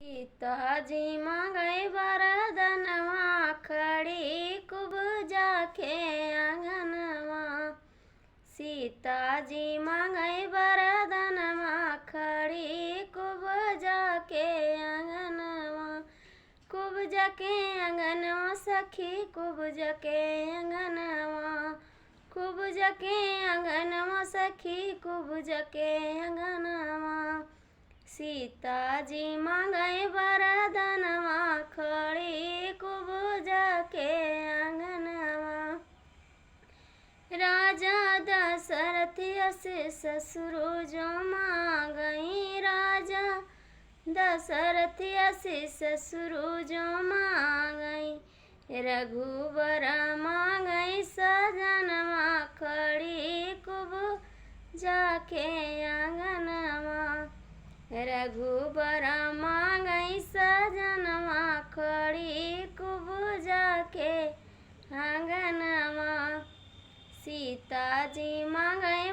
सीताजी मांगे वरदनवा खड़ी कुब जाके आंगनवा। सीताजी मांगे वरदनवा खड़ी कुब जाके आंगनवा। कुब जाके आंगनवा सखी कुब जाके आंगनवा। कुब जाके आंगनवा सखी कुब जाके आंगनवा। सीताजी मांगे वरदनवा खड़ी कुब जाके आंगनवा। राजा दशरथ से ससुर जो मांगई। राजा दशरथ से ससुर जो मांगई। रघुबर मांगई सजनवा खड़ी कुब जाके आंगनवा। रघुबर मांगई सजनवा खड़ी कुब जाके आंगनवा। सीताजी मांगई